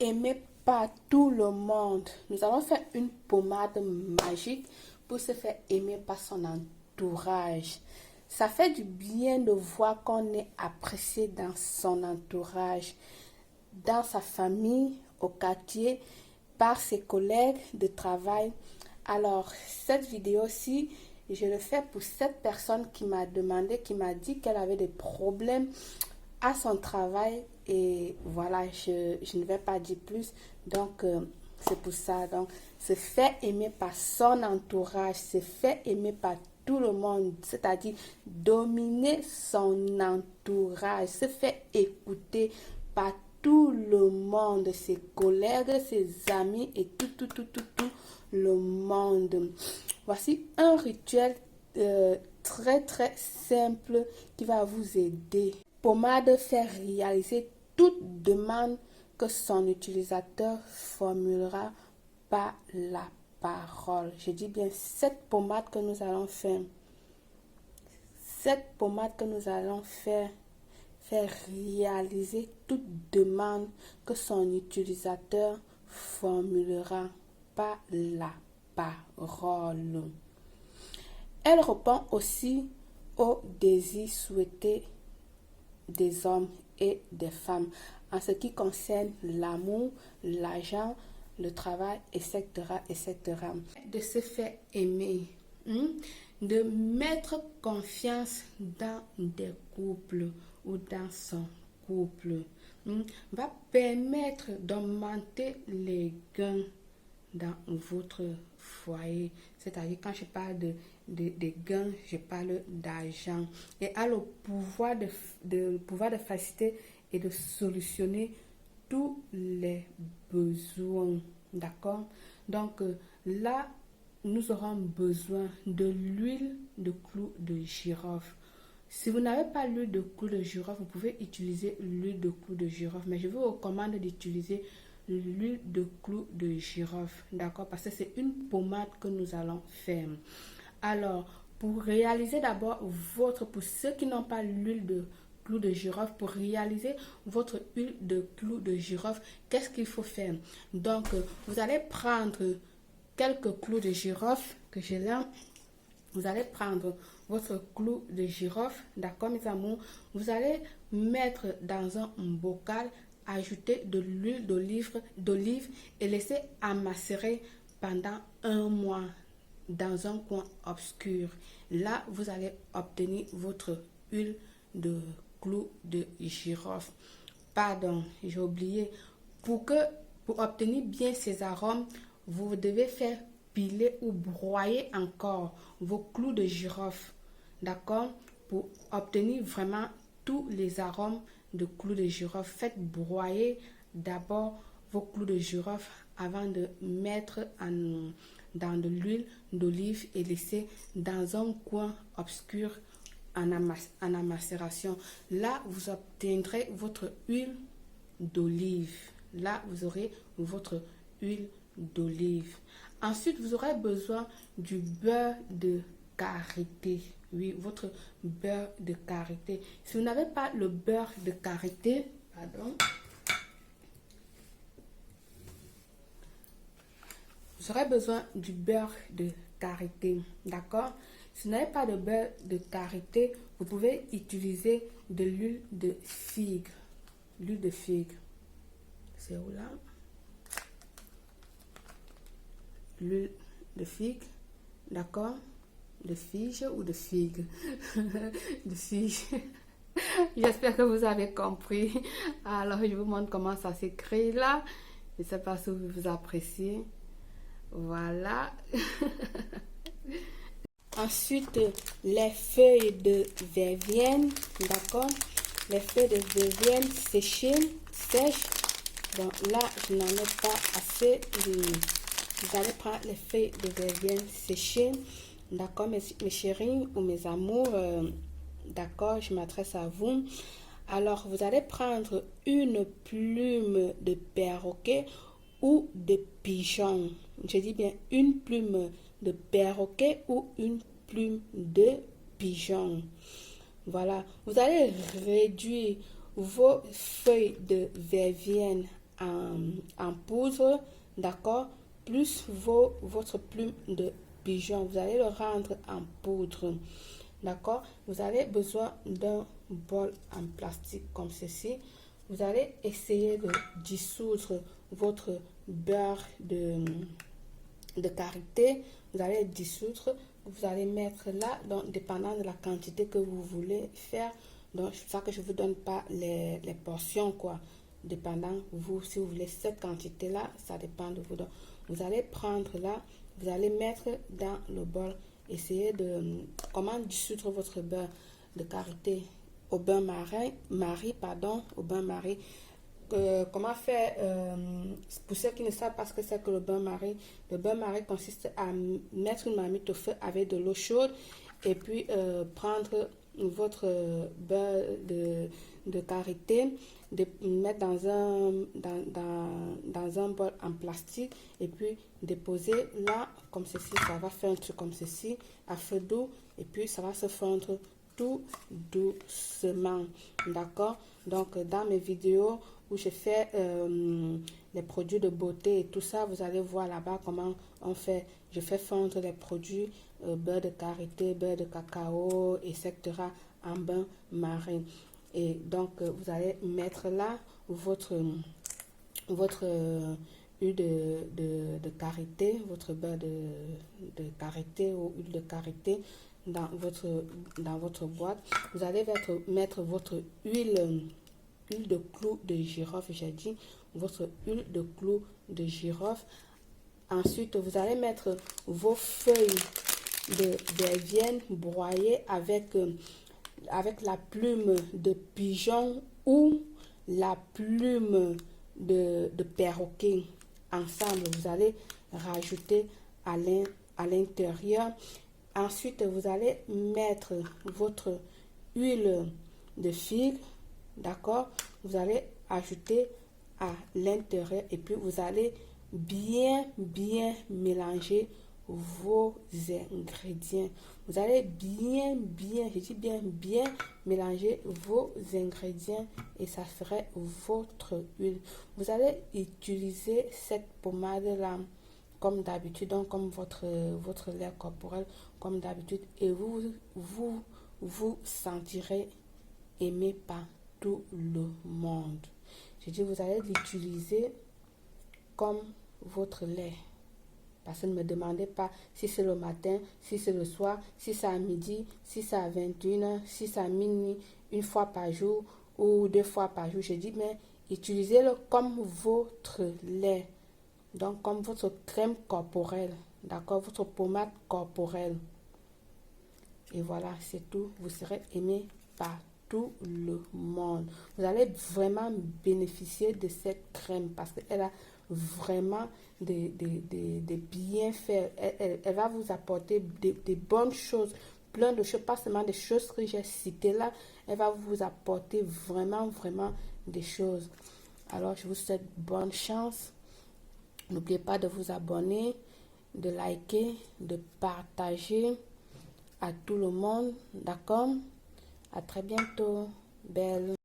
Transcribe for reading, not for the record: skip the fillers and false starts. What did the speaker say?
aimé par tout le monde. Nous allons faire une pommade magique pour se faire aimer par son entourage. Ça fait du bien de voir qu'on est apprécié dans son entourage, dans sa famille, au quartier, par ses collègues de travail. Alors, cette vidéo-ci, je le fais pour cette personne qui m'a demandé, qui m'a dit qu'elle avait des problèmes à son travail. Et voilà, je ne vais pas dire plus. Donc, c'est pour ça. Donc, se faire aimer par son entourage, se faire aimer par tout le monde, c'est-à-dire dominer son entourage, se faire écouter par tout le monde, ses collègues, ses amis et tout le monde. Voici un rituel très simple qui va vous aider. Pommade fait réaliser toute demande que son utilisateur formulera par la parole. Je dis bien cette pommade que nous allons faire. Cette pommade que nous allons faire réaliser toute demande que son utilisateur formulera par la parole. Elle répond aussi aux désirs souhaités des hommes et des femmes en ce qui concerne l'amour, l'argent, le travail, etc. De se faire aimer, de mettre confiance dans des couples ou dans son couple, va permettre d'augmenter les gains dans votre foyer. C'est-à-dire, quand je parle de gains, je parle d'argent. Et a le pouvoir de faciliter et de solutionner tous les besoins. D'accord? Donc, là, nous aurons besoin de l'huile de clou de girofle. Si vous n'avez pas l'huile de clou de girofle, vous pouvez utiliser l'huile de clou de girofle. Mais je vous recommande d'utiliser l'huile de clou de girofle. D'accord? Parce que c'est une pommade que nous allons faire. Alors, pour réaliser d'abord pour ceux qui n'ont pas l'huile de clou de girofle, pour réaliser votre huile de clou de girofle, qu'est-ce qu'il faut faire? Donc, vous allez prendre quelques clous de girofle que j'ai là. Vous allez prendre votre clou de girofle, d'accord mes amours? Vous allez mettre dans un bocal, ajouter de l'huile d'olive et laisser amacérer pendant 1 mois dans un coin obscur. Là, vous allez obtenir votre huile de clou de girofle. Pardon, j'ai oublié. Pour obtenir bien ces arômes, vous devez faire piler ou broyer encore vos clous de girofle. D'accord? Pour obtenir vraiment tous les arômes de clous de girofle, faites broyer d'abord vos clous de girofle avant de mettre dans de l'huile d'olive et laisser dans un coin obscur en amacération. Là, vous obtiendrez votre huile d'olive. Là, vous aurez votre huile d'olive. Ensuite, vous aurez besoin du beurre de karité. Oui, votre beurre de karité. Si vous n'avez pas le beurre de karité, pardon, vous aurez besoin du beurre de karité. D'accord? Si vous n'avez pas de beurre de karité, vous pouvez utiliser de l'huile de figue. L'huile de figue. C'est où là? L'huile de figue. D'accord? De fige ou de figue? De figue. J'espère que vous avez compris. Alors, je vous montre comment ça s'écrit là. Je ne sais pas si vous appréciez. Voilà. Ensuite, les feuilles de verveine, d'accord? Les feuilles de verveine sèches. Donc là, je n'en ai pas assez. Vous allez prendre les feuilles de verveine séchées, d'accord, mes chéris ou mes amours, d'accord, je m'adresse à vous. Alors, vous allez prendre une plume de perroquet ou de pigeon. Je dis bien une plume de perroquet ou une plume de pigeon. Voilà, vous allez réduire vos feuilles de verveine en poudre, d'accord, plus votre plume de pigeon. Vous allez le rendre en poudre, d'accord. Vous avez besoin d'un bol en plastique comme ceci. Vous allez essayer de dissoudre votre beurre de karité. Vous allez dissoudre, vous allez mettre là, donc dépendant de la quantité que vous voulez faire. Donc c'est ça que je vous donne pas les portions, quoi. Dépendant, vous, si vous voulez cette quantité là, ça dépend de vous. Donc vous allez prendre là, vous allez mettre dans le bol, essayer de comment dissoudre votre beurre de karité au bain marie, pardon, au bain marie. Comment faire, pour ceux qui ne savent pas ce que c'est que le bain marie consiste à mettre une marmite au feu avec de l'eau chaude et puis prendre votre beurre de karité, de mettre dans un bol en plastique et puis déposer là comme ceci. Ça va faire un truc comme ceci à feu doux et puis ça va se fondre tout doucement, d'accord. Donc dans mes vidéos où je fais les produits de beauté et tout ça, vous allez voir là-bas comment on fait. Je fais fondre les produits beurre de karité, beurre de cacao, etc. en bain marie. Et donc vous allez mettre là votre huile de karité, votre beurre de karité ou huile de karité dans votre boîte. Vous allez mettre votre huile de clou de girofle, j'ai dit, votre huile de clou de girofle. Ensuite, vous allez mettre vos feuilles de verveine broyées avec la plume de pigeon ou la plume de perroquet. Ensemble, vous allez rajouter à l'intérieur. Ensuite, vous allez mettre votre huile de figue, d'accord. Vous allez ajouter à l'intérieur et puis vous allez bien mélanger vos ingrédients. Vous allez bien, je dis bien mélanger vos ingrédients et ça ferait votre huile. Vous allez utiliser cette pommade là comme d'habitude, donc comme votre lait corporel comme d'habitude, et vous sentirez aimé par tout le monde. Je dis, vous allez l'utiliser comme votre lait. Parce que ne me demandez pas si c'est le matin, si c'est le soir, si c'est à midi, si c'est à 21h, si c'est à minuit, une fois par jour ou 2 fois par jour. Je dis, mais utilisez-le comme votre lait. Donc, comme votre crème corporelle. D'accord? Votre pommade corporelle. Et voilà, c'est tout. Vous serez aimé par tout le monde. Vous allez vraiment bénéficier de cette crème parce qu'elle a vraiment des bienfaits. Elle va vous apporter des bonnes choses, plein de choses, pas seulement des choses que j'ai citées là. Elle va vous apporter vraiment des choses. Alors, je vous souhaite bonne chance. N'oubliez pas de vous abonner, de liker, de partager à tout le monde. D'accord? À très bientôt. Belle.